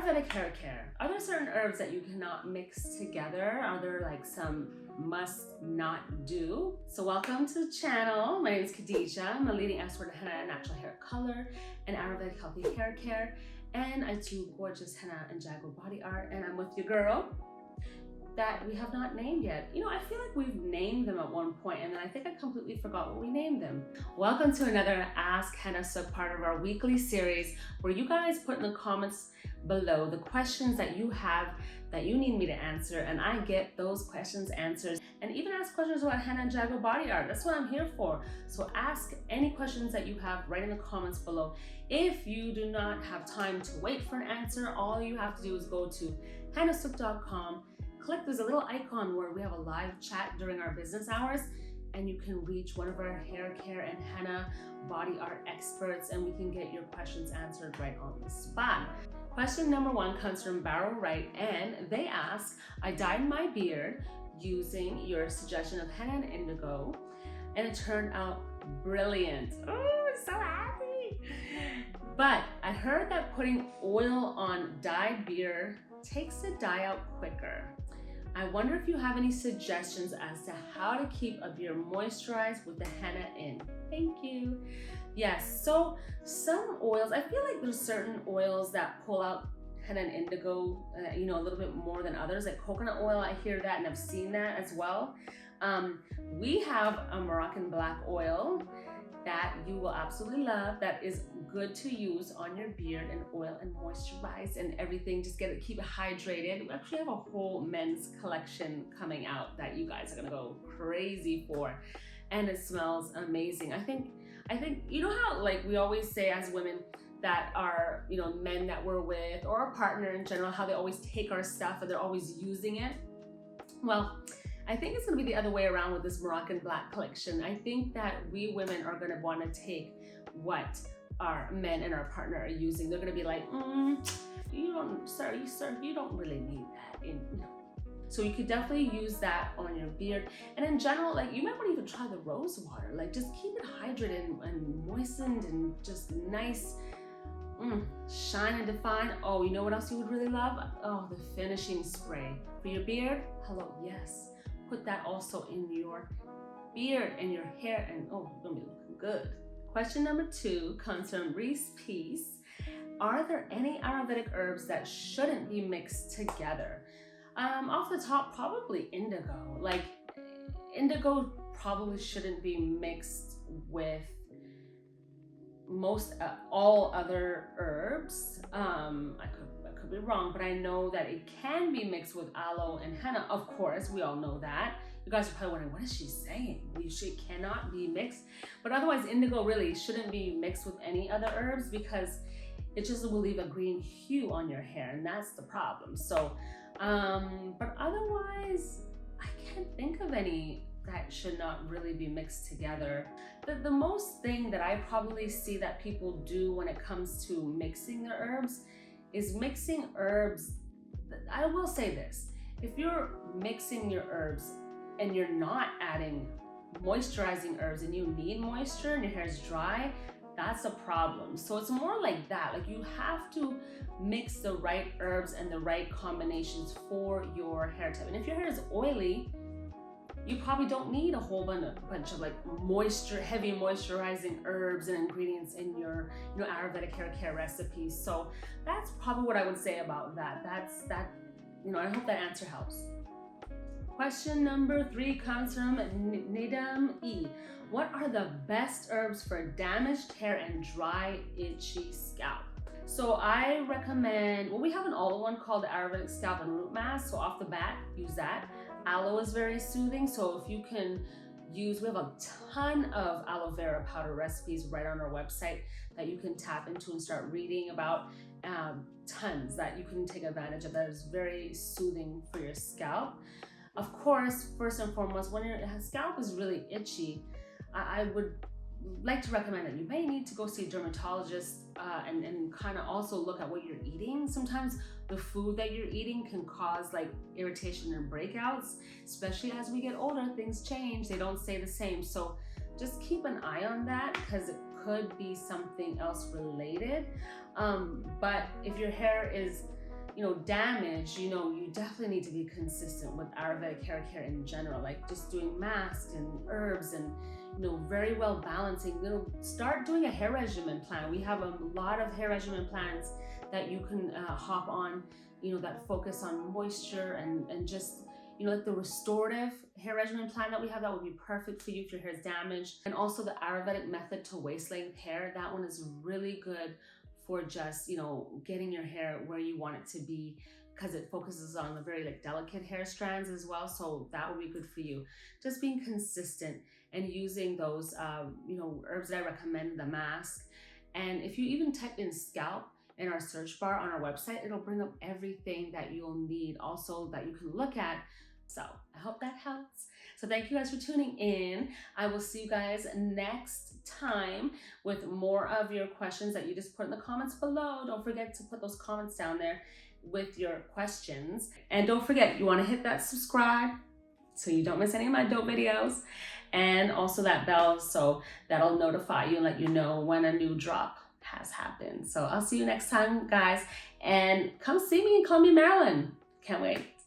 Ayurvedic hair care. Are there certain herbs that you cannot mix together? Are there like some must not do? So welcome to the channel. My name is Khadija. I'm a leading expert in henna and natural hair color and Ayurvedic healthy hair care. And I do gorgeous henna and jago body art. And I'm with your girl that we have not named yet. You know, I feel like we've named them at one point and then I think I completely forgot what we named them. Welcome to another Ask Henna Sooq, part of our weekly series where you guys put in the comments below the questions that you have that you need me to answer, and I get those questions answered, and even ask questions about henna and jago body art. That's what I'm here for. So ask any questions that you have right in the comments below. If you do not have time to wait for an answer, all you have to do is go to hennasooq.com. Click, there's a little icon where we have a live chat during our business hours, and you can reach one of our hair care and henna body art experts, and we can get your questions answered right on the spot. Question number one comes from Barrow Wright, and they ask, I dyed my beard using your suggestion of henna and indigo, and it turned out brilliant. Oh, I'm so happy. But I heard that putting oil on dyed beard takes the dye out quicker. I wonder if you have any suggestions as to how to keep a beard moisturized with the henna in. Thank you. Yes, so some oils, I feel like there's certain oils that pull out henna and indigo, you know, a little bit more than others. Like coconut oil, I hear that and I've seen that as well. We have a Moroccan black oil that you will absolutely love, that is good to use on your beard and oil and moisturize and everything. Just keep it hydrated. We actually have a whole men's collection coming out that you guys are gonna go crazy for, and it smells amazing. I think you know how like we always say as women that our, you know, men that we're with or our partner in general, how they always take our stuff and they're always using it. Well, I think it's gonna be the other way around with this Moroccan black collection. I think that we women are gonna wanna take what our men and our partner are using. They're gonna be like, you don't really need that. And, you know. So you could definitely use that on your beard. And in general, like you might want to even try the rose water. Like just keep it hydrated and moistened and just nice, shine and define. Oh, you know what else you would really love? Oh, the finishing spray for your beard. Hello, yes. Put that also in your beard and your hair, and oh, you're gonna be looking good. Question number two comes from Reese Peace. Are there any Ayurvedic herbs that shouldn't be mixed together? Off the top, probably indigo. Like indigo probably shouldn't be mixed with most all other herbs. I could be wrong, but I know that it can be mixed with aloe and henna. Of course, we all know that. You guys are probably wondering, what is she saying? It cannot be mixed. But otherwise, indigo really shouldn't be mixed with any other herbs because it just will leave a green hue on your hair, and that's the problem. So, but otherwise, I can't think of any that should not really be mixed together. The most thing that I probably see that people do when it comes to mixing their herbs is mixing herbs. I will say this, if you're mixing your herbs and you're not adding moisturizing herbs and you need moisture and your hair is dry, that's a problem. So it's more like that. Like you have to mix the right herbs and the right combinations for your hair type. And if your hair is oily, you probably don't need a whole bunch of like heavy moisturizing herbs and ingredients in your, you know, Ayurvedic hair care recipes. So that's probably what I would say about that. You know, I hope that answer helps. Question number three comes from Nidam E. What are the best herbs for damaged hair and dry, itchy scalp? So I recommend, well, we have an all-in-one called the Ayurvedic Scalp and Root Mask. So off the bat, use that. Aloe is very soothing. So if you can use, we have a ton of aloe vera powder recipes right on our website that you can tap into and start reading about. Tons that you can take advantage of that is very soothing for your scalp. Of course, first and foremost, when your scalp is really itchy, I would like to recommend that you may need to go see a dermatologist and kind of also look at what you're eating. Sometimes the food that you're eating can cause like irritation and breakouts, especially as we get older, things change, they don't stay the same. So just keep an eye on that because it could be something else related. But if your hair is damage, you definitely need to be consistent with Ayurvedic hair care in general, like just doing masks and herbs and, very well balancing. Start doing a hair regimen plan. We have a lot of hair regimen plans that you can hop on, that focus on moisture and just, like the restorative hair regimen plan that we have, that would be perfect for you if your hair is damaged. And also the Ayurvedic method to waist length hair, that one is really good for just, getting your hair where you want it to be, because it focuses on the very delicate hair strands as well. So that would be good for you. Just being consistent and using those, herbs that I recommend, the mask. And if you even type in scalp in our search bar on our website, it'll bring up everything that you'll need also that you can look at. So I hope that helps. So thank you guys for tuning in. I will see you guys next time with more of your questions that you just put in the comments below. Don't forget to put those comments down there with your questions. And don't forget, you want to hit that subscribe so you don't miss any of my dope videos. And also that bell, so that'll notify you and let you know when a new drop has happened. So I'll see you next time, guys. And come see me and call me Marilyn. Can't wait.